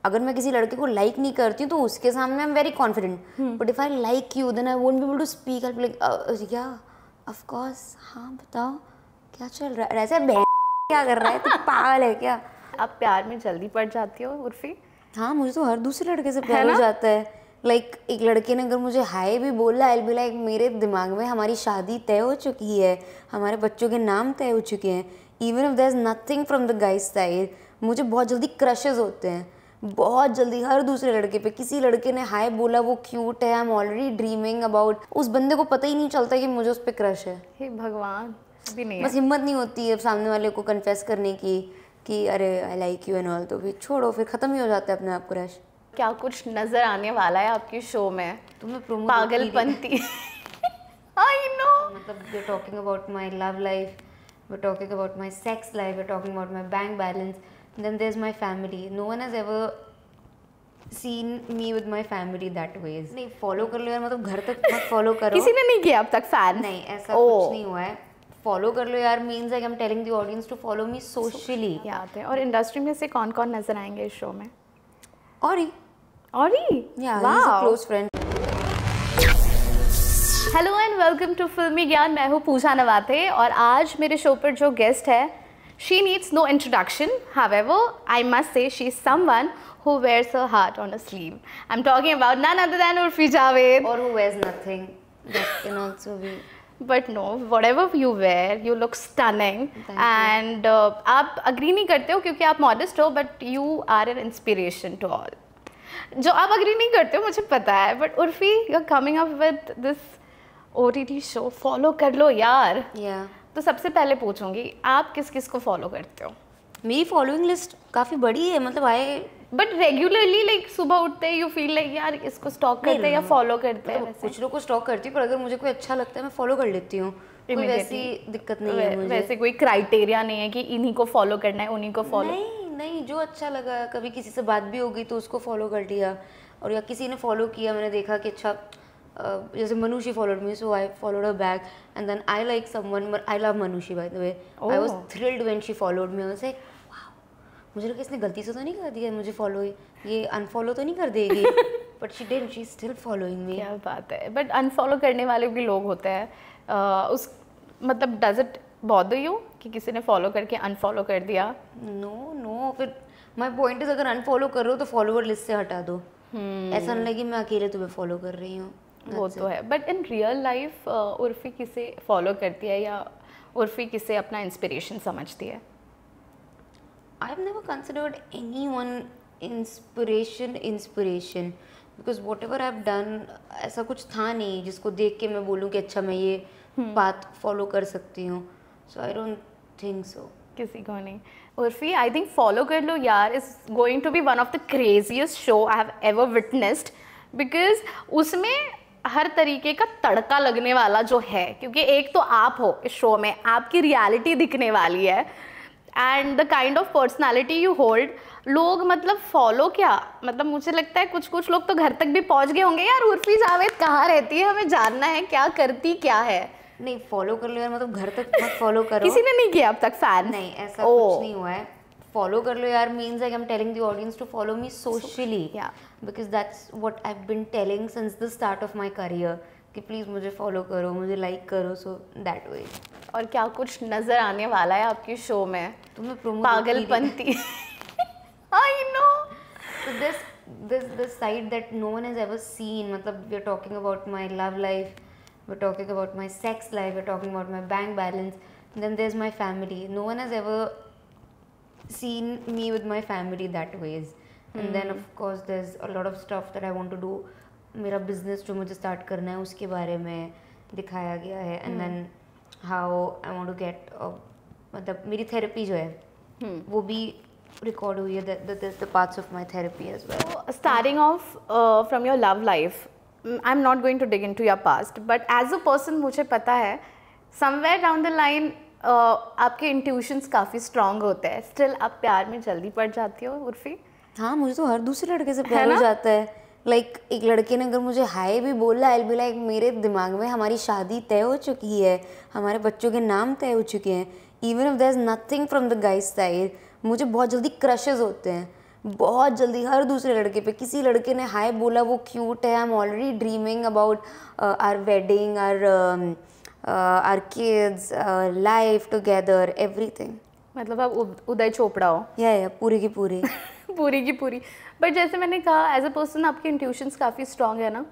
अगर मैं किसी लड़के को लाइक नहीं करती हूँ तो उसके सामने I am very confident, but if I like you then I won't be able to speak, I be like या ऑफ कोर्स, हाँ बताओ क्या चल रहा है, ऐसे क्या कर रहा है, तू पागल है क्या? आप प्यार में जल्दी पड़ जाती हो उर्फी? हाँ, मुझे तो हर दूसरे लड़के से प्यार हो जाता है। लाइक एक लड़के ने अगर मुझे हाय भी बोला, आई विल बी लाइक मेरे दिमाग में हमारी शादी तय हो चुकी है, हमारे बच्चों के नाम तय हो चुके हैं, even if there is nothing from the guys side. मुझे बहुत जल्दी क्रशेज होते हैं, बहुत जल्दी हर दूसरे लड़के पे। किसी लड़के ने हाय बोला, वो क्यूट है, I am already dreaming about, उस बंदे को पता ही नहीं चलता कि मुझे उस पर क्रश है। हे भगवान, भी नहीं बस हिम्मत नहीं होती है सामने वाले को कन्फेस करने की कि अरे आई लाइक यू एंड ऑल, तो फिर छोड़ो, फिर खत्म ही हो जाता है अपने आप क्रश। क्या कुछ नजर आने वाला है आपके शो में? तुम्हें प्रोमो पागलपंती आई नो, मतलब we are talking about my love life, we are talking about my sex life, we are talking about my bank balance, then there is my family. No one has ever seen me with my family that way. नहीं, follow कर लो यार, मतलब घर तक मत follow करो। किसी ने नहीं किया अब तक फैन? नहीं, ऐसा कुछ नहीं हुआ है। फॉलो कर लो यार means like I am telling the audience to follow me socially. याद है। और इंडस्ट्री में से कौन कौन नजर आएंगे इस शो में? औरी, या close friend. Hello and welcome to Filmy Gyaan. मैं हूँ पूजा नवाते और आज मेरे शो पर जो गेस्ट है, she needs no introduction, however I must say she is someone who wears her heart on a sleeve. I'm talking about none other than Urfi Javed. Or who wears nothing. That can also be. But no, whatever you wear, you look stunning. And आप agree नहीं करते हो क्योंकि आप modest हो, but you are an inspiration to all. जो आप agree नहीं करते हो मुझे पता है, but Urfi, you're coming up with this OTT show. Follow कर लो यार. Yeah. तो सबसे पहले पूछूंगी, आप किस किस को follow करते हो? मेरी फॉलोइंग लिस्ट काफ़ी बड़ी है, मतलब आए बट रेगुलरली लाइक सुबह उठते यू फील लाइक यार इसको स्टॉक करते हैं या फॉलो करते हैं? कुछ लोग को स्टॉक करती हूँ, पर अगर मुझे कोई अच्छा लगता है मैं फॉलो कर लेती हूँ, कोई वैसी दिक्कत नहीं है मुझे। वैसे कोई क्राइटेरिया नहीं है कि इन्हीं को फॉलो करना है, उन्हीं को फॉलो? नहीं, जो अच्छा लगा, कभी किसी से बात भी हो गई तो उसको फॉलो कर लिया, और या किसी ने फॉलो किया, मैंने देखा कि अच्छा, जैसे Manushi followed me, so I followed her back, and then I like someone, I love Manushi by the way, I was thrilled when she followed me. I say मुझे लगा इसने गलती से तो नहीं कर दिया मुझे फॉलो, ये अनफॉलो तो नहीं कर देगी, but she did, she is still following me. क्या बात है। बट अनफॉलो करने वाले भी लोग होते हैं, उस मतलब डज इट बॉदर यू कि किसी ने फॉलो करके अनफॉलो कर दिया? नो, फिर माय पॉइंट इज अगर अनफॉलो कर रहे हो तो फॉलोवर लिस्ट से हटा दो। ऐसा नहीं लगे मैं अकेले तुम्हें फॉलो कर रही हूँ। वो तो है, but in real life Urfi किसे फॉलो करती है या उर्फी किसे अपना इंस्पिरेशन समझती है? I've never considered anyone inspiration because whatever I've done ऐसा कुछ था नहीं जिसको देख के मैं बोलूँ कि अच्छा मैं ये पाथ फॉलो कर सकती हूँ, so I don't think so. किसी को नहीं। उर्फी, आई थिंक फॉलो कर लो यार is going to be one of the craziest show I have ever witnessed, because उसमें हर तरीके का तड़का लगने वाला जो है, क्योंकि एक तो आप हो इस शो में, आपकी रियलिटी दिखने वाली है, and the kind of personality you hold, लोग मतलब फॉलो क्या, मतलब मुझे लगता है कुछ कुछ लोग तो घर तक भी पहुंच गए होंगे, यार उर्फी जावेद कहाँ रहती है, हमें जानना है क्या करती क्या है। नहीं, फॉलो कर लो यार, मतलब घर तक मत फॉलो करो। किसी ने नहीं किया अब तक फैन? नहीं, ऐसा कुछ नहीं हुआ है। फॉलो कर लो यार means like I am telling the audience to follow me socially, because that's what I have been telling since the start of my career कि प्लीज़ मुझे फॉलो करो, मुझे लाइक करो, सो दैट वे। और क्या कुछ नजर आने वाला है आपके शो में? तुम्हें promo पागलपंती I know, this side that no one has ever seen, मतलब we are talking about my love life, we're talking about my sex life, we're talking about my bank balance, then there's my family. No one has ever seen me with my family that ways. And then of course there's a lot of stuff that I want to do. मेरा business जो मुझे start करना है उसके बारे में दिखाया गया है, and then how I want to get मतलब मेरी therapy जो है वो भी record हुई है, that's the parts of my therapy as well. So, starting off from your love life, I'm not going to dig into your past, but as a person मुझे पता है somewhere down the line आपके intuitions काफ़ी strong होते हैं, still आप प्यार में जल्दी पड़ जाती हो उर्फी? हाँ, मुझे तो हर दूसरे लड़के से प्यार हो जाता है। लाइक एक लड़के ने अगर मुझे हाय भी बोला, आई विल बी लाइक मेरे दिमाग में हमारी शादी तय हो चुकी है, हमारे बच्चों के नाम तय हो चुके हैं, even if there is nothing from the guys side. मुझे बहुत जल्दी क्रशेज होते हैं, बहुत जल्दी हर दूसरे लड़के पे, किसी लड़के ने हाय बोला वो क्यूट है, I am already dreaming about our wedding, our kids, life together, everything. मतलब आप उदय चोपड़ा हो। या पूरी की पूरी पूरी की पूरी। बट जैसे मैंने कहा एज अ पर्सन आपके इंट्यूशंस काफ़ी स्ट्रांग है ना।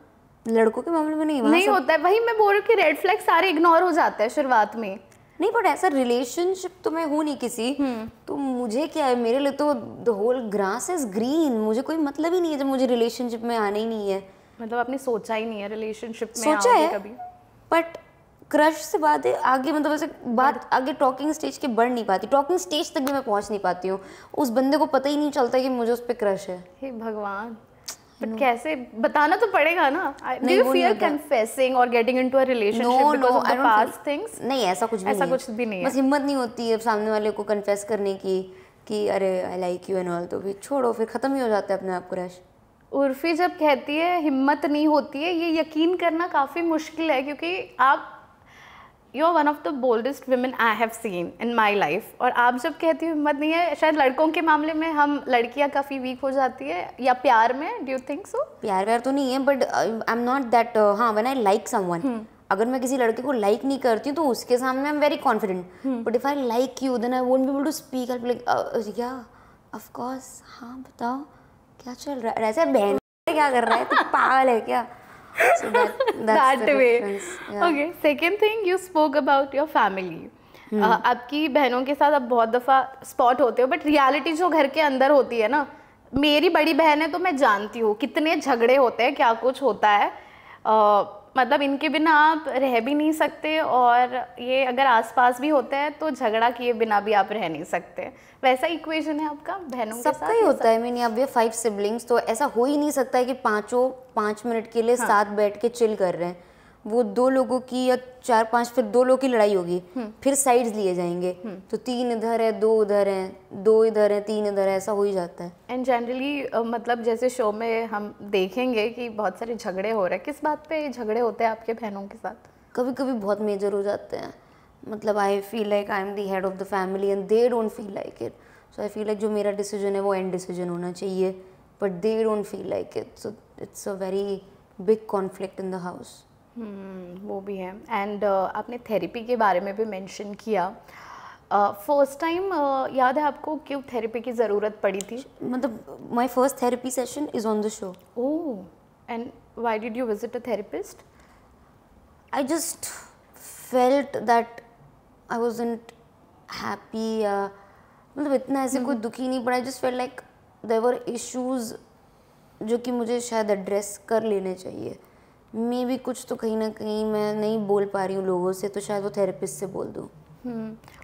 लड़कों के मामले में नहीं होता है, वही मैं बोल रही हूँ कि रेड फ्लैग सारे इग्नोर हो जाते हैं शुरुआत में। नहीं, बट ऐसा रिलेशनशिप तो मैं हूँ नहीं किसी, तो मुझे क्या है, मेरे लिए तो the whole grass is green, मुझे कोई मतलब ही नहीं है जब मुझे रिलेशनशिप में आना ही नहीं है। मतलब आपने सोचा ही नहीं है रिलेशनशिप में सोचा आओगे है कभी? बट क्रश से बात है आगे, मतलब ऐसे बात आगे टॉकिंग स्टेज के बढ़ नहीं पाती, टॉकिंग स्टेज तक भी मैं पहुंच नहीं पाती हूँ, उस बंदे को पता ही नहीं चलता कि मुझे उस पर क्रश है। हे भगवान, बट कैसे बताना तो पड़ेगा ना। डू नहीं, यू वो नहीं फियर होता। कन्फेसिंग और getting into a relationship because of the past things? नहीं, ऐसा कुछ भी ऐसा नहीं कुछ भी नहीं है। बस हिम्मत नहीं होती है सामने वाले को कन्फेस करने की कि अरे आई लाइक यू एंड ऑल, तो फिर छोड़ो, फिर खत्म ही हो जाता है अपने आप क्रश। उर्फी जब कहती है हिम्मत नहीं होती है, ये यकीन करना काफ़ी मुश्किल है क्योंकि आप you are one of the boldest women I have seen in my life. और आप जब कहती हो हिम्मत नहीं है, शायद लड़कों के मामले में हम लड़कियां काफ़ी वीक हो जाती है, या प्यार में, डू यू थिंक सो? प्यार व्यार तो नहीं है, but I am not that, हाँ व्हेन आई लाइक समवन, अगर मैं किसी लड़के को लाइक नहीं करती हूँ तो उसके सामने I am very confident, but if I like you then I won't be able to speak, I like या ऑफ कोर्स, हाँ बताओ क्या चल रहा है, ऐसे बहन क्या कर रहा है, तू पागल है क्या? So that's the way. difference. Yeah. Okay. Second thing, you spoke about your family. आपकी बहनों के साथ आप बहुत दफ़ा स्पॉट होते हो, बट रियलिटी जो घर के अंदर होती है ना, मेरी बड़ी बहन है तो मैं जानती हूँ कितने झगड़े होते हैं, क्या कुछ होता है। मतलब इनके बिना आप रह भी नहीं सकते, और ये अगर आसपास भी होते हैं तो झगड़ा किए बिना भी आप रह नहीं सकते। वैसा इक्वेशन है आपका बहनों के साथ? सबका ही होता है। मैंने अब ये 5 सिबलिंग्स, तो ऐसा हो ही नहीं सकता है कि पांचों 5 मिनट के लिए साथ बैठ के चिल कर रहे हैं। वो 2 लोगों की या 4-5, फिर 2 लोगों की लड़ाई होगी, फिर साइड्स लिए जाएंगे, तो 3 इधर है, 2 उधर हैं, 2 इधर है, 3 इधर है, ऐसा हो ही जाता है। एंड जनरली मतलब जैसे शो में हम देखेंगे कि बहुत सारे झगड़े हो रहे हैं, किस बात पे झगड़े होते हैं आपके बहनों के साथ? कभी कभी बहुत मेजर हो जाते हैं, मतलब I feel like I am the head of the family and they don't feel like it, so I feel like जो मेरा डिसीजन है वो एंड डिसीजन होना चाहिए, but they don't feel like it, so it's a very big conflict in the house. वो भी है। And आपने थेरेपी के बारे में भी मेंशन किया। फर्स्ट टाइम याद है आपको क्यों थेरेपी की ज़रूरत पड़ी थी? मतलब my first therapy session is on the show. Oh, and why did you visit a therapist? I just felt that I wasn't happy, मतलब इतना ऐसे कोई दुखी नहीं पड़ा, I just felt like there were issues जो कि मुझे शायद एड्रेस कर लेने चाहिए। मे भी कुछ तो कहीं ना कहीं मैं नहीं बोल पा रही हूँ लोगों से, तो शायद वो थेरेपिस्ट से बोल दूँ।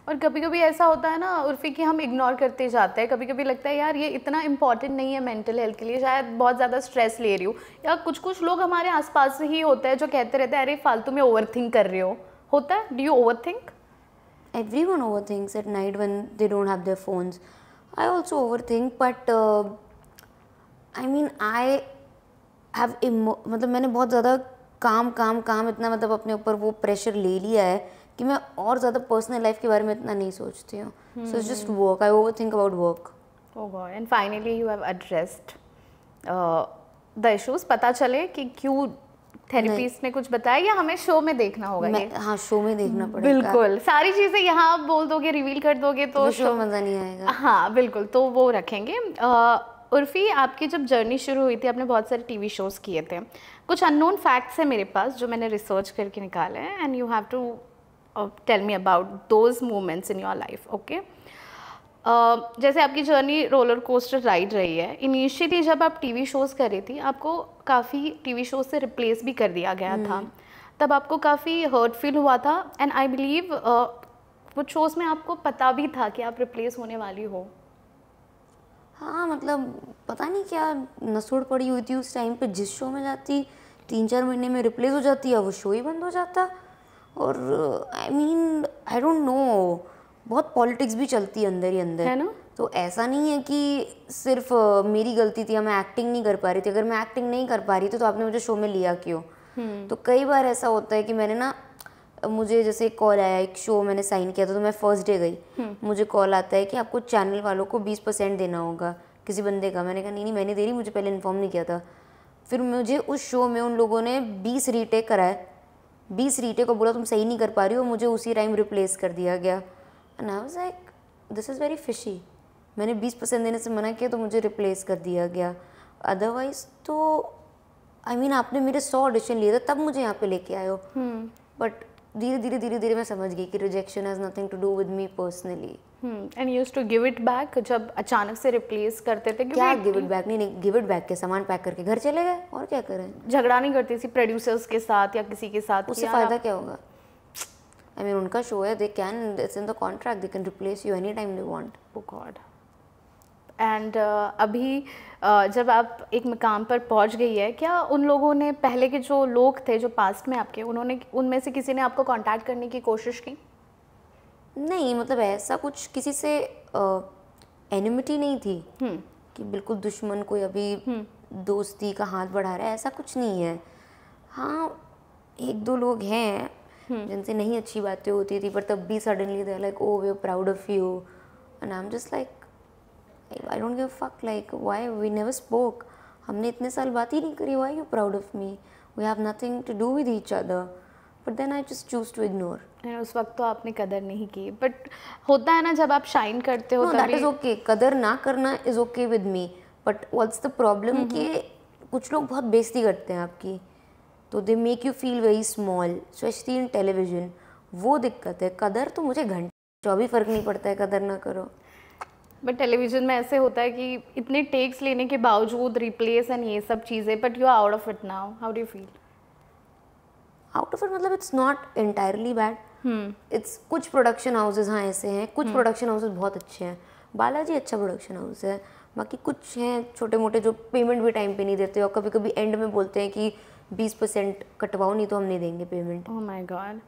और कभी कभी ऐसा होता है ना उर्फी कि हम इग्नोर करते जाते हैं, कभी कभी लगता है यार ये इतना इंपॉर्टेंट नहीं है मेंटल हेल्थ के लिए, शायद बहुत ज़्यादा स्ट्रेस ले रही हूँ, या कुछ कुछ लोग हमारे आसपास ही होते हैं जो कहते रहते हैं अरे फालतू में ओवर थिंक कर रहे हो। होता है? Do you over think? Everyone overthinks at night when they don't have their phones. I also overthink, but I mean I have मतलब मैंने बहुत ज़्यादा काम इतना मतलब अपने ऊपर वो प्रेशर ले लिया है कि मैं और ज़्यादा पर्सनल लाइफ के बारे में इतना नहीं सोचती हूँ। So it's just work, I overthink about work. Oh God, and finally you have addressed the issues. पता चले कि क्यों थेरेपिस्ट ने कुछ बताया, या हमें शो में देखना होगा? ये हाँ, शो में देखना पड़ेगा। बिल्कुल, सारी चीज़ें यहाँ आप बोल दोगे, रिवील कर दोगे तो शो मज़ा नहीं आएगा। हाँ बिल्कुल, तो वो रखेंगे। उर्फी, आपकी जब जर्नी शुरू हुई थी आपने बहुत सारे टीवी शोज़ किए थे, कुछ अननोन फैक्ट्स हैं मेरे पास जो मैंने रिसर्च करके निकाले हैं, and you have to tell me about those moments in your life. Okay, जैसे आपकी जर्नी रोलर कोस्टर राइड रही है। इनिशियली जब आप टीवी शोज़ कर रही थी आपको काफ़ी टीवी शोज से रिप्लेस भी कर दिया गया था, तब आपको काफ़ी हर्ट फील हुआ था, एंड आई बिलीव कुछ शोज़ में आपको पता भी था कि आप रिप्लेस होने वाली हो। हाँ, मतलब पता नहीं क्या नसूड़ पड़ी हुई थी उस टाइम पे, जिस शो में जाती 3-4 महीने में रिप्लेस हो जाती है, वो शो ही बंद हो जाता। और I mean I don't know, बहुत पॉलिटिक्स भी चलती है अंदर ही अंदर, है ना? तो ऐसा नहीं है कि सिर्फ मेरी गलती थी या मैं एक्टिंग नहीं कर पा रही थी। अगर मैं एक्टिंग नहीं कर पा रही थी तो आपने मुझे शो में लिया क्यों? तो कई बार ऐसा होता है कि मैंने ना, मुझे जैसे एक कॉल आया, एक शो मैंने साइन किया था तो मैं फर्स्ट डे गई, मुझे कॉल आता है कि आपको चैनल वालों को 20% देना होगा किसी बंदे का। मैंने कहा नहीं मैंने दे रही, मुझे पहले इन्फॉर्म नहीं किया था। फिर मुझे उस शो में उन लोगों ने 20 रीटेक कराए, 20 रीटेक को बोला तुम सही नहीं कर पा रही हो, मुझे उसी टाइम रिप्लेस कर दिया गया। And I was like this is very fishy. मैंने 20% देने से मना किया तो मुझे रिप्लेस कर दिया गया। अदरवाइज तो आई मीन आपने मेरे 100 ऑडिशन लिए थे तब मुझे यहाँ पे लेके आए हो। बट धीरे धीरे मैं समझ गई कि rejection has nothing to do with me personally. And used to give it back जब अचानक से रिप्लेस करते थे? क्या गिव इट बैक? नहीं गिव इट बैक के सामान पैक करके घर चले गए, और क्या करें। झगड़ा नहीं करती थी प्रोड्यूसर्स के साथ या किसी के साथ? उससे फ़ायदा क्या होगा? आई मीन उनका शो है, they can, it's in the contract, they can replace you any time they want. Oh God. And अभी जब आप एक मकाम पर पहुंच गई है, क्या उन लोगों ने, पहले के जो लोग थे जो पास्ट में आपके, उन्होंने, उनमें से किसी ने आपको कांटेक्ट करने की कोशिश की? नहीं, मतलब ऐसा कुछ किसी से एनिमिटी नहीं थी कि बिल्कुल दुश्मन कोई अभी दोस्ती का हाथ बढ़ा रहा है, ऐसा कुछ नहीं है। हाँ, एक दो लोग हैं जिनसे नहीं अच्छी बातें होती थी, पर तब भी suddenly they like oh we are proud of you and I am just like I don't give a fuck, like why we never spoke. हमने इतने साल बात ही नहीं करी, why you proud of me, we have nothing to do with each other, but then I just choose to ignore. उस वक्त तो आपने कदर नहीं की, बट होता है ना जब आप शाइन करते हो दैट इज ओके, कदर ना करना is okay with me, but what's the problem कि कुछ लोग बहुत बेइज्जती करते हैं आपकी, तो they make you feel very small, specially in television, वो दिक्कत है। कदर तो मुझे घंटे 24 फर्क नहीं पड़ता है, कदर ना करो। बट टेलीविजन में ऐसे होता है कि इतने टेक्स लेने के बावजूद रिप्लेस एंड ये सब चीज़ें, but you are out of it now, how do you feel? Out of it मतलब it's not entirely bad, it's कुछ प्रोडक्शन हाउसेज हाँ ऐसे हैं, कुछ प्रोडक्शन हाउसेज बहुत अच्छे हैं, बालाजी अच्छा प्रोडक्शन हाउस है, बाकी कुछ हैं छोटे मोटे जो पेमेंट भी टाइम पे नहीं देते और कभी कभी एंड में बोलते हैं कि 20% कटवाओ नहीं तो हम नहीं देंगे payment. Oh my God.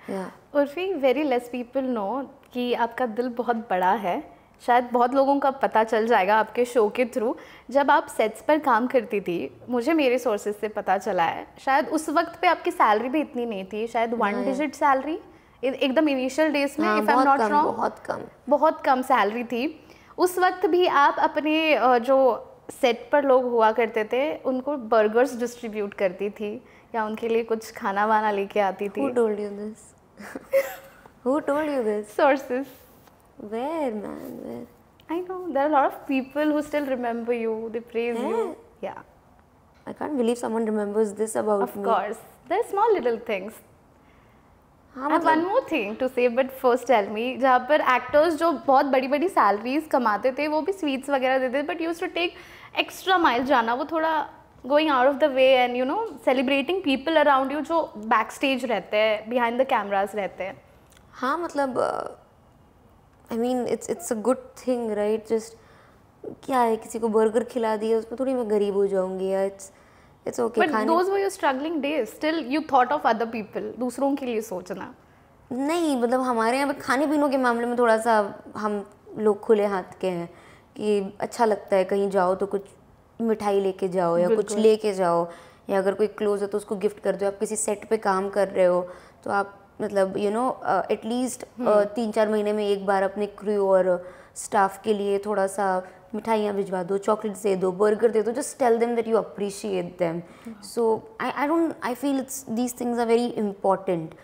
Urfi, very less people know कि आपका दिल बहुत बड़ा है, शायद बहुत लोगों का पता चल जाएगा आपके शो के थ्रू। जब आप सेट्स पर काम करती थी, मुझे मेरे सोर्सेज से पता चला है, शायद उस वक्त पे आपकी सैलरी भी इतनी नहीं थी, शायद 1 डिजिट सैलरी एकदम इनिशियल डेज में, if I am not wrong, बहुत कम सैलरी थी। उस वक्त भी आप अपने जो सेट पर लोग हुआ करते थे उनको बर्गर्स डिस्ट्रीब्यूट करती थी या उनके लिए कुछ खाना वाना लेके आती थी? Who told you this? Who told you this? Sources. Where, man? Where? I know there are a lot of people who still remember you. They praise you. Yeah. I can't believe someone remembers this about me. Of course, there are small little things. हाँ, I have one more thing to say, but first tell me, जहाँ पर actors जो बहुत बड़ी बड़ी salaries कमाते थे वो भी स्वीट्स वगैरह देते थे, but used to take extra mile जाना, वो थोड़ा going out of the way and you know celebrating people around you जो बैक स्टेज रहते हैं, बिहाइंड द कैमराज रहते हैं। हाँ, मतलब I mean it's a good thing right, just क्या है, किसी को बर्गर खिला दिया उसमें थोड़ी मैं गरीब हो जाऊंगी या it's okay. But those were your struggling days, still you thought of other people, दूसरों के लिए सोचना। नहीं, मतलब हमारे यहाँ पे खाने पीने के मामले में थोड़ा सा हम लोग खुले हाथ के हैं कि अच्छा लगता है कहीं जाओ तो कुछ मिठाई लेके जाओ या कुछ लेके जाओ, या अगर कोई क्लोज है तो उसको गिफ्ट कर दो। आप किसी सेट पे काम कर रहे हो तो आप मतलब यू नो एटलीस्ट 3-4 महीने में एक बार अपने क्रू और स्टाफ के लिए थोड़ा सा मिठाइयाँ भिजवा दो, चॉकलेट्स दे दो, बर्गर दे दो, just tell them that you appreciate them. So I feel it's these things are very important,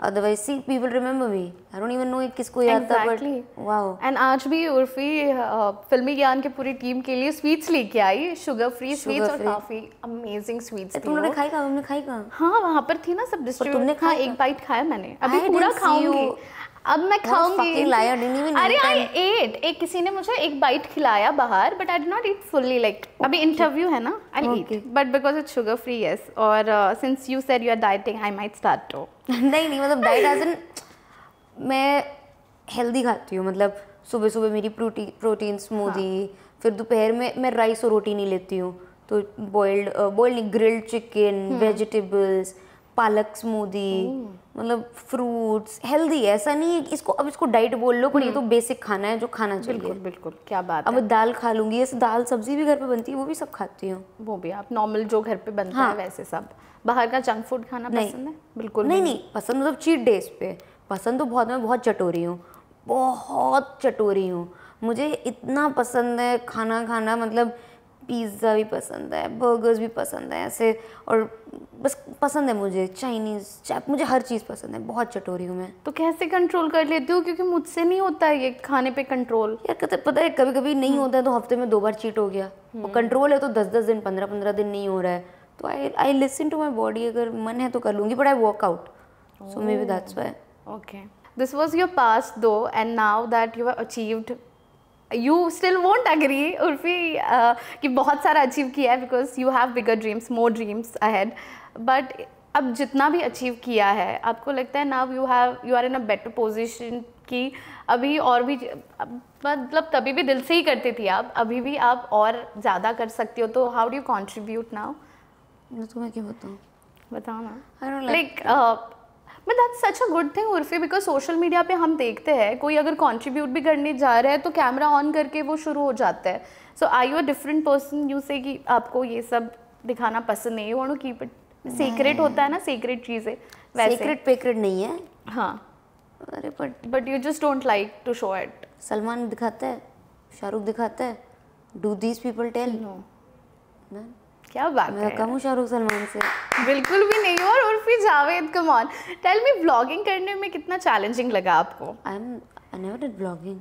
otherwise see people remember me, I don't even know किसको याद था, बट वाओ। एंड आज भी उर्फी फिल्मी ज्ञान की पूरी टीम के लिए स्वीट्स लेके आई, शुगर फ्री स्वीट्स और काफी अमेजिंग स्वीट्स। तुमने खाई कहाँ? हमने खाई कहाँ? हाँ, वहाँ पर थी ना सब डिस्ट्रीब्यूट। तुमने खाया? एक बाइट खाया मैंने, अभी पूरा खाऊंगी, अब मैं खाऊंगी। अरे आई एट, एक किसी ने मुझे एक बाइट खिलाया बाहर, but I did not eat fully, like अभी इंटरव्यू है ना, I eat, but because it's sugar free, yes. और since you said you are dieting, I might start to. नहीं, मतलब डाइट एज इन मैं हेल्दी खाती हूँ, मतलब सुबह सुबह मेरी प्रोटीन स्मूदी, फिर दोपहर में मैं राइस और रोटी नहीं लेती हूँ, तो बॉइल्ड नहीं, ग्रिल्ड चिकन, वेजिटेबल्स, पालक स्मूदी, मतलब फ्रूट्स, हेल्दी है, ऐसा नहीं है इसको अब इसको डाइट बोल लो, पर ये तो बेसिक खाना है जो खाना चाहिए। बिल्कुल बिल्कुल, क्या बात है। अब दाल खा लूंगी, ऐसे दाल सब्जी भी घर पे बनती है, वो भी सब खाती हूँ। वो भी आप नॉर्मल जो घर पे बनता है वैसे सब। बाहर का जंक फूड खाना पसंद है? बिल्कुल नहीं पसंद, मतलब चीट डेज पे पसंद तो बहुत, मैं बहुत चटोरी हूँ, बहुत चटोरी हूँ, मुझे इतना पसंद है खाना खाना, मतलब पिज़्ज़ा भी पसंद है, बर्गर्स भी पसंद है ऐसे, और बस पसंद है मुझे चाइनीज़ चाप, मुझे हर चीज़ पसंद है, बहुत चटोरी हूँ मैं। तो कैसे कंट्रोल कर लेती हो, क्योंकि मुझसे नहीं होता है ये खाने पे कंट्रोल। यार कहते पता है कभी कभी नहीं होता है तो हफ्ते में 2 बार चीट हो गया, और कंट्रोल है तो 10-10 दिन 15-15 दिन नहीं हो रहा है, तो I listen to my body, अगर मन है तो कर लूँगी, but I work out, so maybe that's why. Okay. This was your past though, and now that you have achieved, you still won't agree, Urfi, कि बहुत सारा अचीव किया है, because you have bigger dreams, more dreams ahead. But अब जितना भी achieve किया है, आपको लगता है now you are in a better position कि अभी और भी, मतलब तभी भी दिल से ही करती थी आप, अभी भी आप और ज़्यादा कर सकती हो, तो how do you contribute now? मैं तुम्हें क्या बताऊँ, बताओ ना। I don't like but that's such a good thing Urfi, because social media पे हम देखते हैं कोई अगर कंट्रीब्यूट भी करने जा रहा है तो कैमरा ऑन करके वो शुरू हो जाता है। So I you a different person, you say कि आपको ये सब दिखाना पसंद नहीं है, you want to keep it secret, होता है ना सीक्रेट चीज़ें वैसे। सीक्रेट पेक्रेट नहीं है। हाँ, अरे but you just don't like to show it. Salman दिखाता है, शाहरुख दिखाता है, do these people tell? No, क्या बात मैं है, कम हूँ शाहरुख सलमान से? बिल्कुल भी नहीं। और Urfi Javed, come on, tell me, vlogging करने में कितना चैलेंजिंग लगा आपको? I never did vlogging.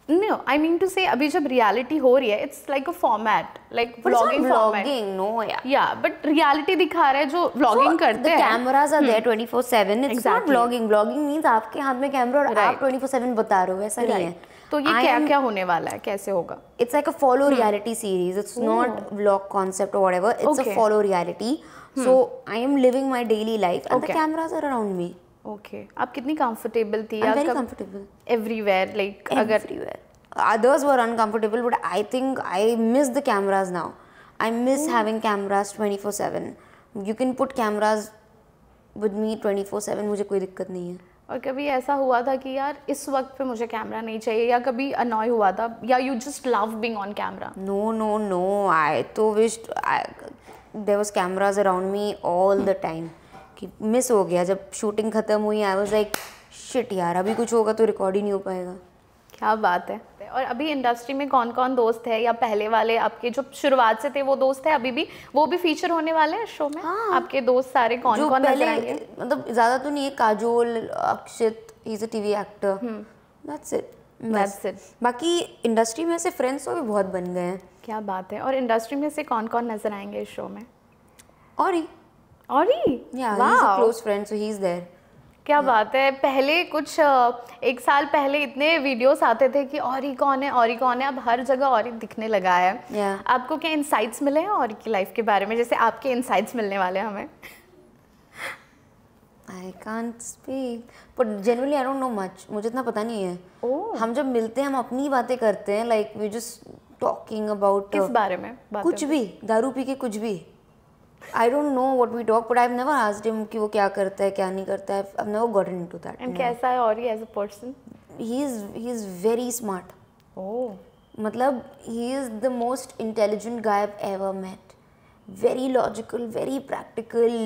No, I mean to say अभी जब रियलिटी हो रही है, it's like a format, like vlogging format. No यार, या बट रियलिटी दिखा रहा है जो व्लॉगिंग करते हैं, cameras are there 24/7, it's not vlogging. Vlogging means आपके हाथ में कैमरा और आप 24/7 बता रहे हो, ऐसा नहीं है। तो ये क्या क्या होने वाला है, कैसे होगा? It's like a follow reality series. It's not vlog concept or whatever. It's a follow reality. So I am living my daily life and the cameras are around me. Okay. आप कितनी comfortable थी? I'm very comfortable. Everywhere, like everywhere. Others were uncomfortable, but I think I miss the cameras now. I miss having cameras 24/7. You can put cameras with me 24/7. मुझे कोई दिक्कत नहीं है। और कभी ऐसा हुआ था कि यार इस वक्त पे मुझे कैमरा नहीं चाहिए, या कभी अनॉय हुआ था, या you just love being on camera? No, I तो wished there was cameras around me all the time, कि मिस हो गया जब शूटिंग खत्म हुई। आई वाज लाइक शिट यार, अभी कुछ होगा तो रिकॉर्ड ही नहीं हो पाएगा। क्या बात है। और अभी इंडस्ट्री में कौन कौन दोस्त है, या पहले वाले आपके जो शुरुआत से थे वो दोस्त है अभी भी, वो भी फीचर होने वाले हैं शो में? हाँ। आपके दोस्त सारे कौन कौन नजर आएंगे? मतलब ज्यादा तो नहीं है, काजोल, अक्षित, ही is a TV actor, that's it. बाकी इंडस्ट्री में से फ्रेंड्स तो भी बहुत बन गए हैं। क्या बात है। और इंडस्ट्री में से कौन कौन नजर आएंगे इस शो में? Orry, yeah he is a close friend, so he is there. क्या बात है। पहले कुछ 1 साल पहले इतने वीडियोस आते थे कि और ही कौन है, और ही कौन है, अब हर जगह और ही दिखने लगा है। आपको क्या इनसाइट्स मिले हैं और की लाइफ के बारे में, जैसे आपके इनसाइट्स मिलने वाले हैं हमें? I can't speak, but generally I don't know much. मुझे इतना पता नहीं है। हम जब मिलते हैं हम अपनी बातें करते हैं, like we just talking about किस बारे में? कुछ भी, दारू पी के कुछ भी। I don't know what we talk, but I've never asked him कि वो क्या करता है क्या नहीं करता है। I've never gotten into that. And कैसा है और as a person? He is very smart. Oh. मतलब he is the most intelligent guy I've ever met. Very logical, very practical.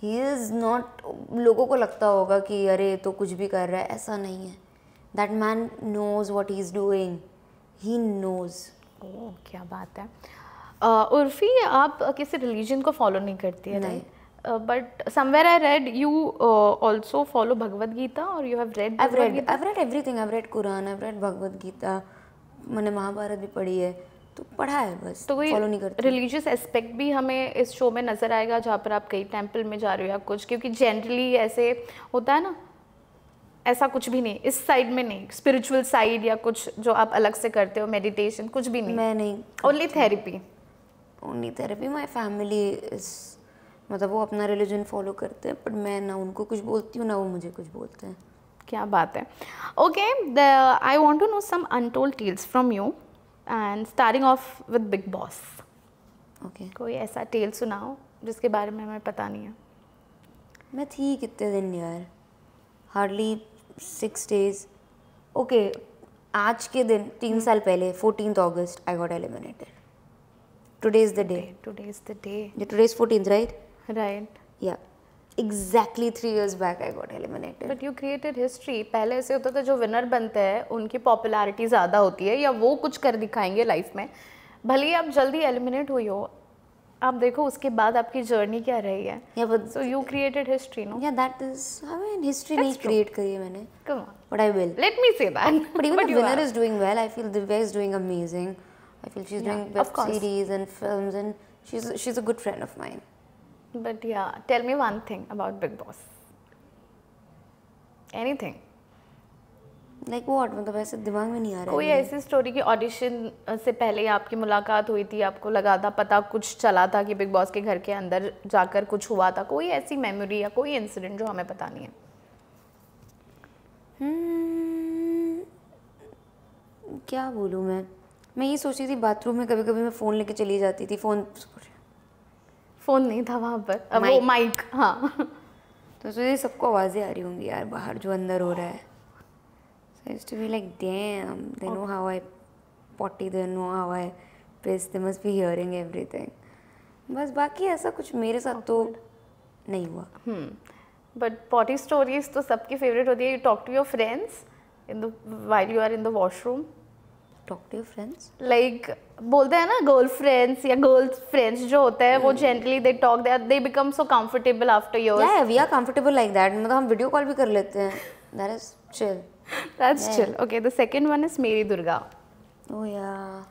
He is not, लोगों को लगता होगा कि अरे तो कुछ भी कर रहा है, ऐसा नहीं है। That man knows what he's doing. He knows. Oh, क्या बात है। उर्फी, आप किसी रिलीजन को फॉलो नहीं करती है? नहीं। But somewhere I read you also follow Bhagavad Gita, और you have read? I've read everything. I've read Quran, I've read Bhagavad Gita, मैंने महाभारत भी पढ़ी है, तो पढ़ा है बस, तो कोई फॉलो नहीं करती। रिलीजियस एस्पेक्ट भी हमें इस शो में नजर आएगा जहाँ पर आप कहीं टेंपल में जा रहे हो या कुछ? क्योंकि जनरली ऐसे होता है ना, ऐसा कुछ भी नहीं इस साइड में, नहीं स्पिरिचुअल साइड या कुछ जो आप अलग से करते हो, मेडिटेशन कुछ भी नहीं? मैं नहीं, only therapy. Only therapy. My family is, मतलब वो अपना रिलीजन फॉलो करते हैं, बट मैं ना उनको कुछ बोलती हूँ ना वो मुझे कुछ बोलते हैं। क्या बात है। Okay, I want to know some untold tales from you, and starting off with Bigg Boss. Okay, कोई ऐसा टेल सुनाओ जिसके बारे में हमें पता नहीं है। मैं थी कितने दिन यार, हार्डली 6 days। ओके, आज के दिन 3 साल पहले 14th August I got eliminated. Today is the day. Today is the day. Yeah, today is 14th, right? Right. Yeah. exactly 3 years back I got eliminated. But you created history. पहले ऐसे होता था जो विनर बनते हैं उनकी popularity ज़्यादा होती है या वो कुछ कर दिखाएंगे लाइफ में, भले ही आप जल्दी एलिमिनेट हुई हो, आप देखो उसके बाद आपकी जर्नी क्या रही है. Yeah, but so you created history. No, yeah, that is, I mean, history नहीं create करी है मैंने, come on, but I will. Let me say that. But even the winner is doing well. I feel Divya is doing amazing. I feel she's doing of web course. series and films, and she's a good friend of mine. But yeah, tell me one thing about Big Boss. Anything. Like what? मतलब ऐसे दिमाग में नहीं आ रहा कोई है. ऐसी story की ऑडिशन से पहले आपकी मुलाकात हुई थी, आपको लगा था, पता कुछ चला था कि बिग बॉस के घर के अंदर जाकर कुछ हुआ था, कोई ऐसी मेमोरी या कोई इंसिडेंट जो हमें पता नहीं है? क्या बोलूँ मैं ये सोच रही थी बाथरूम में कभी कभी मैं फ़ोन लेके चली जाती थी. फ़ोन नहीं था वहाँ पर, अब वो माइक. हाँ. तो सोचिए सबको आवाज़ें आ रही होंगी यार बाहर जो अंदर हो रहा है. So I used to be like, damn, they know how I potty, they know how I piss, they must be hearing everything. बस बाकी ऐसा कुछ मेरे साथ तो नहीं हुआ. बट पॉटी स्टोरीज तो सबकी फेवरेट होती है. You talk to your friends in the while you are in the washroom. Talk to your friends, like बोलते हैं ना गर्ल फ्रेंड्स या गर्ल्स फ्रेंड्स जो होते हैं वो gently they talk, they become so comfortable after yours. Yeah we are comfortable like that. मतलब हम वीडियो कॉल भी कर लेते हैं. That is chill. That's chill. Okay, the second one is Meri Durga. ओह या,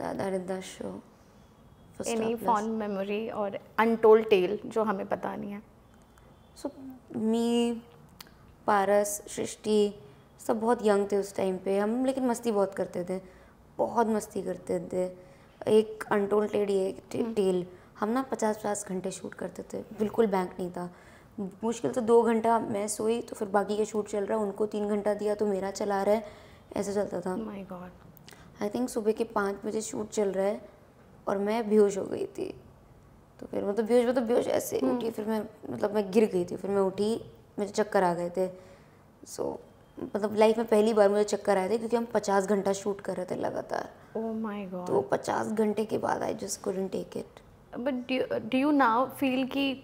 that is the show. Any fond memory और untold tell जो हमें पता नहीं है? सो मी, पारस, सृष्टि सब बहुत यंग थे उस टाइम पे हम, लेकिन मस्ती बहुत करते थे, बहुत मस्ती करते थे. एक अनटोल्ड टेल हम ना 50-50 घंटे शूट करते थे. बिल्कुल बैंक नहीं था. मुश्किल से 2 घंटा मैं सोई तो फिर बाकी का शूट चल रहा है, उनको 3 घंटा दिया तो मेरा चला रहा है, ऐसे चलता था. My God. आई थिंक सुबह के 5 बजे शूट चल रहा है और मैं बेहोश हो गई थी. तो फिर मतलब बेहोश ऐसे उठी, फिर मैं मतलब मैं गिर गई थी, फिर मैं उठी, मुझे चक्कर आ गए थे. सो मतलब लाइफ में पहली बार मुझे चक्कर आए थे क्योंकि हम 50 घंटा शूट कर रहे थे लगातार. Oh my god. तो 50 घंटे के बाद I just couldn't take it. But do you now feel कि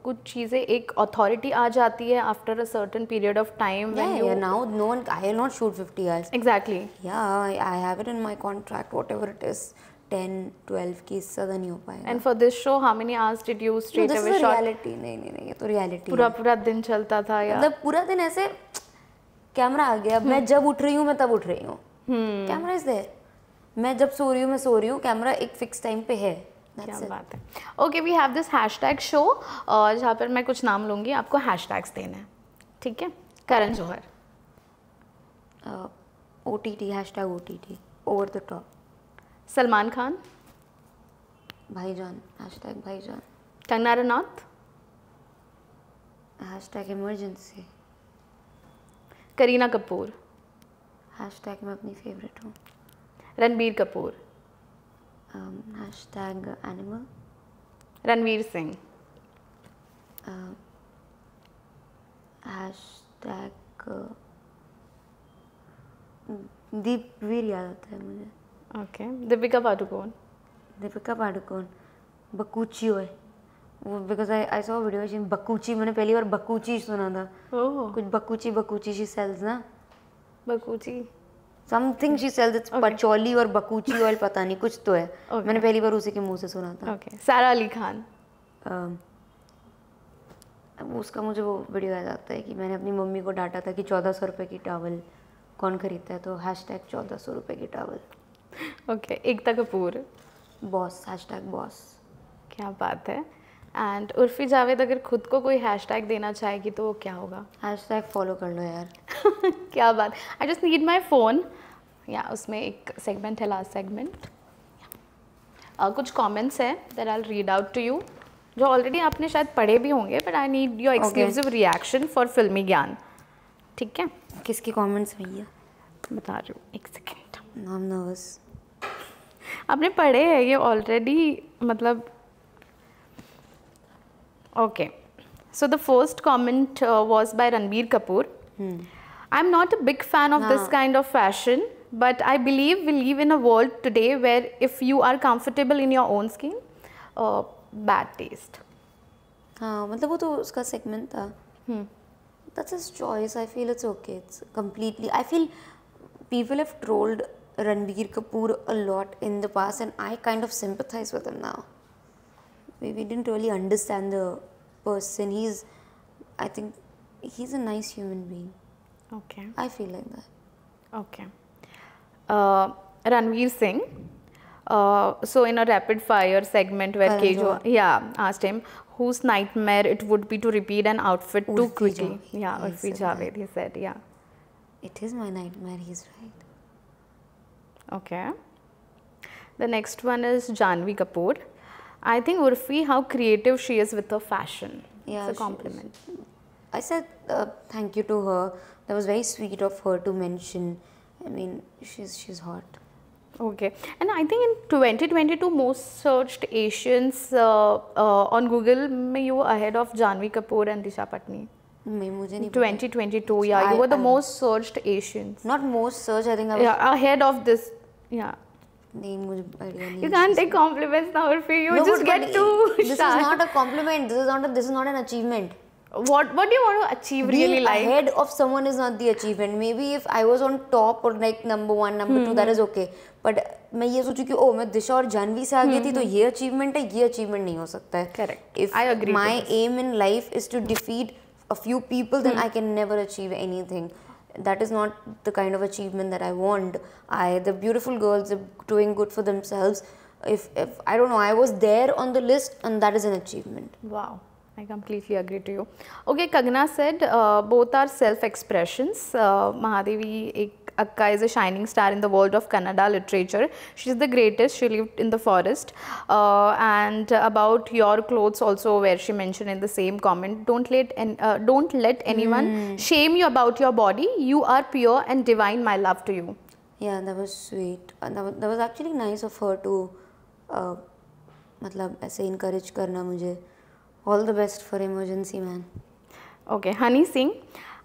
कुछ चीज़ें एक अथॉरिटी आ जाती है after a certain period of time when you now know one, I will not shoot 50 hours. Exactly. Yeah I have it in my contract, whatever it is, 10-12 की इससे ज़्यादा नहीं हो पाएगा. And for this show how many hours did you straight away shot? Reality. नहीं ये तो reality. पूरा दिन चलता था या मतलब पूरा दिन ऐसे कैमरा आ गया, मैं जब उठ रही हूँ मैं तब उठ रही हूँ. Camera is there. मैं जब सो रही हूँ मैं सो रही हूँ. कैमरा एक फिक्स टाइम पे है. क्या बात है. Okay, we have this hashtag show जहाँ पर मैं कुछ नाम लूँगी, आपको हैशटैग्स देने हैं, ठीक है? Karan Johar. OTT, hashtag OTT, over the top. Salman Khan. Bhaijaan, hashtag Bhaijaan. Kangana Ranaut. Hashtag Emergency. Kareena Kapoor. Hashtag मैं अपनी फेवरेट हूँ. Ranbir Kapoor. Hashtag Animal. Ranveer Singh. Hashtag Deepveer याद आता है मुझे. ओके. दीपिका पादुकोण. दीपिका पादुकोण. बकूची है वो, because I saw video she bakuchi. मैंने पहली बार बकूची सुना था. ओह. कुछ बकूची शी सेल्स ना, bakuchi something she sells. It's patchouli और बकूची ऑयल, पता नहीं कुछ तो है. मैंने पहली बार उसी के मुंह से सुना था. ओके. सारा अली खान. उसका मुझे वो वीडियो याद आता है कि मैंने अपनी मम्मी को डांटा था कि 1400 रुपये की टावल कौन खरीदता है, तो हैशटैग 1400 रुपये की towel. Okay. Ekta Kapoor. Boss, hashtag boss. क्या बात है. एंड उर्फी जावेद अगर खुद को कोई हैशटैग देना चाहेगी तो वो क्या होगा? हैशटैग फॉलो कर लो यार. क्या बात. I just need my phone. या उसमें एक सेगमेंट है, लास्ट सेगमेंट. कुछ कमेंट्स हैं that I will read out to you, जो ऑलरेडी आपने शायद पढ़े भी होंगे, but I need your exclusive reaction for Filmi Gyan. ठीक है? किसके कमेंट्स भैया? बता रही हूँ, एक सेकेंड. I am nervous. आपने पढ़े हैं ये ऑलरेडी, मतलब. Okay, so the first comment was by Ranbir Kapoor. I'm not a big fan of this kind of fashion, but I believe we live in a world today where if you are comfortable in your own skin, bad taste. हाँ मतलब वो तो उसका segment था. That's his choice. I feel it's okay. It's completely. I feel people have trolled Ranbir Kapoor a lot in the past, and I kind of sympathize with him now. We didn't really understand the person. I think, he's a nice human being. Okay. I feel like that. Okay. Ranveer Singh. So in a rapid fire segment where Karan Kejo asked him whose nightmare it would be to repeat an outfit too Urfi quickly. Javed. Yeah, He Urfi said Javed, he said, yeah. It is my nightmare. He's right. Okay. The next one is Janvi Kapoor. I think Urfi, how creative she is with her fashion. Yeah, It's a compliment. I said thank you to her. That was very sweet of her to mention. I mean, she's hot. Okay, and I think in 2022 most searched Asians on Google, you were ahead of Janvi Kapoor and Disha Patni. मुझे नहीं 2022, yeah, you were the most searched Asians. Not most search, I think I was. Yeah, ahead of this, yeah. नहीं मुझे idea नहीं. You can't take compliments now, Urfi. You No, just but get too this is shy. not a compliment. This is not an achievement. What do you want to achieve really Being like? ahead of someone is not the achievement. Maybe if I was on top or like number 1, number 2, that is okay. But मैं ये सोचूं कि ओ मैं दिशा और जानवी से आगे थी तो ये achievement है, ये achievement नहीं हो सकता है. Correct. If I agree my to this. aim in life is to defeat a few people, then I can never achieve anything. That is not the kind of achievement that I want. The beautiful girls are doing good for themselves. If I don't know, I was there on the list, and that is an achievement. Wow, I completely agree to you. Okay, Kagna said both are self-expressions. Mahadevi Akka is a shining star in the world of Kannada literature. She's the greatest. She lived in the forest. And about your clothes also, where she mentioned in the same comment, don't let anyone shame you about your body. You are pure and divine. My love to you. Yeah, that was sweet. And that was actually nice of her to मतलब ऐसे encourage करना मुझे. All the best for Emergency Man. Okay, Honey Singh.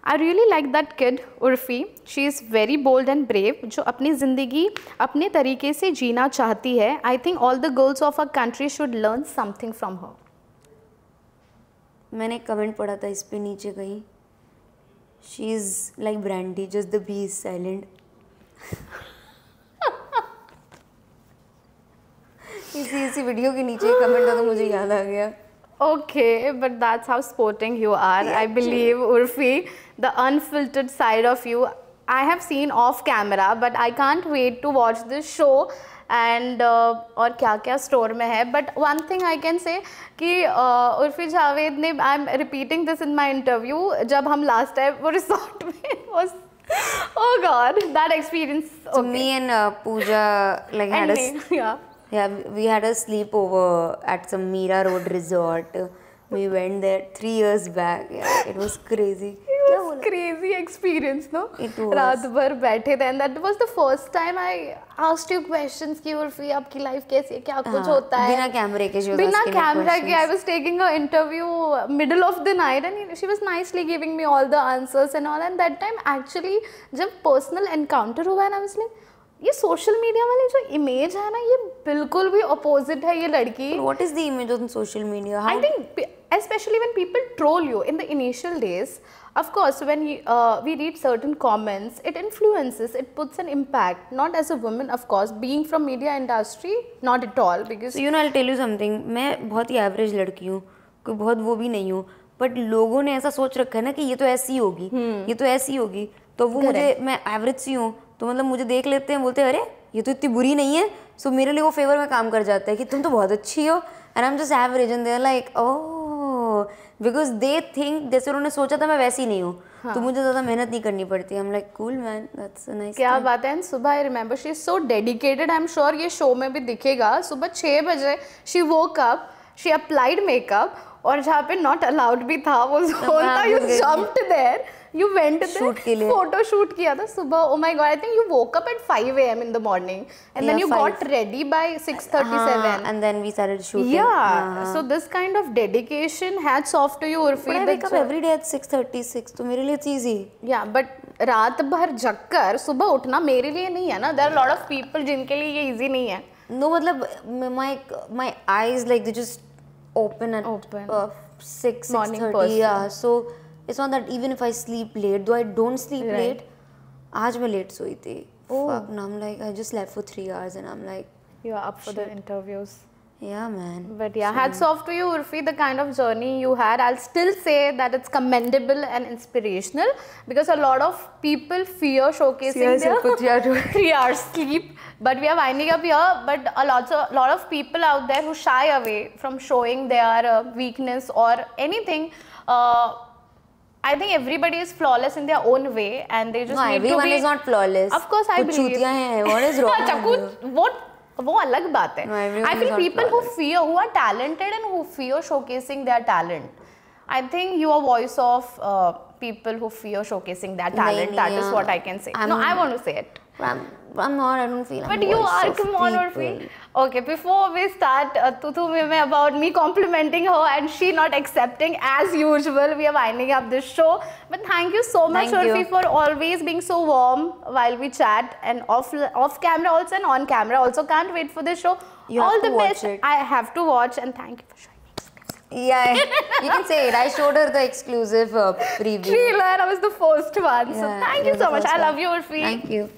I really like that kid, Urfi. She is very bold and brave. जो अपनी ज़िंदगी अपने तरीके से जीना चाहती है. I think all the girls of our country should learn something from her. मैंने comment पढ़ा था इस पे नीचे कहीं. She is like Brandy, just the bee is silent. इसी वीडियो के नीचे कमेंट था तो मुझे याद आ गया. Okay, but that's how sporting you are. Yeah, I believe, Urfi, the unfiltered side of you, I have seen off camera, but I can't wait to watch this show. And और क्या store में है. But one thing I can say कि Urfi Javed ने, I'm repeating this in my interview, जब हम last time वो resort में was, oh God, that experience. So okay. Me and Pooja like had we had a sleepover at some Mira Road resort. We went there 3 years back. Yeah, it was crazy. It was crazy experience, no? It was. रात भर बैठे थे, and that was the first time I asked you questions कि उर्फी आपकी life कैसी है, क्या कुछ होता है? बिना कैमरे के, बिना कैमरा के, I was taking her interview middle of the night, and she was nicely giving me all the answers and all. And that time actually जब personal encounter हुआ है ना, I was like, ये सोशल मीडिया वाली जो image है ना, ये बिल्कुल भी अपोजिट है ये लड़की. What is the image on social media? I think especially when people troll you in the initial days, of course when we read certain comments, it influences, it puts an impact. Not as a woman, of course, being from media industry, not at all, because so, you know, I'll tell you something. मैं बहुत ही average लड़की हूँ, कोई बहुत वो भी नहीं हूँ, बट लोगों ने ऐसा सोच रखा है ना कि ये तो ऐसी होगी, ये तो ऐसी होगी, तो वो मुझे, मैं एवरेज सी हूँ, तो मतलब मुझे देख लेते हैं, बोलते हैं अरे ये तो इतनी बुरी नहीं है, सो मेरे लिए वो फेवर में काम कर जाता है कि तुम तो बहुत अच्छी हो, and I am just average, and they are like oh, because they think जैसे उन्होंने सोचा था मैं वैसी नहीं हूँ, तो मुझे ज़्यादा मेहनत नहीं करनी पड़ती. I am like cool man, that's a nice. क्या बात है. एंड सुबह I remember she is so dedicated. I am sure ये शो में भी दिखेगा. सुबह 6 बजे she woke up, she applied makeup, और जहाँ पे नॉट अलाउड भी था वो जोन था, you jumped there, you went there, photo shoot किया था सुबह. Oh my God, I think you woke up at 5 AM in the morning, and then you got ready by 6:37, and then we started shooting. Yeah, so this kind of dedication, hats off to you, Urfi. But I wake up every day at 6:36, तो मेरे लिए it's easy. Yeah, but रात भर जगकर सुबह उठना मेरे लिए नहीं है ना. There are a lot of people जिनके लिए ये easy नहीं है. No, मतलब my eyes like they just open at Morning 6:30. person. Yeah, so it's not that even if I sleep late, though I don't sleep Right. late, आज मैं late सोई थी. Oh. Fuck, and I'm like, I just slept for 3 hours and I'm like, You are up for the interviews. yeah, man. But yeah, hats off to you, Urfi, the kind of journey you had. I'll still say that it's commendable and inspirational because a lot of people fear showcasing their 3 hours sleep. But we are winding up here. But a lot of people out there who shy away from showing their weakness or anything. I think everybody is flawless in their own way, and they just No, need to everyone be. is not flawless. Of course, I कुछ believe. चूतियां हैं. What is wrong अच्छा, with you? कुछ वो अलग बात है. No, everyone I is feel not people flawless. who are talented and who fear showcasing their talent. I think you are voice of people who fear showcasing their talent. That is what I can say. No, I want to say it. I'm not. I don't feel. But I'm you voice are. of Come on, people. Urfi. Okay, before we start, tu mein about me complimenting her and she not accepting as usual. We are winding up this show. But thank you so much, Thank Urfi, you. for always being so warm while we chat and off camera also and on camera also. Can't wait for this show. You have All to the watch best. it. I have to watch and thank you for showing me. Yeah, you can say it. I showed her the exclusive preview. Trailer. I was the first one. So Yeah, thank you're you the so much. first I one. love you, Urfi. Thank you.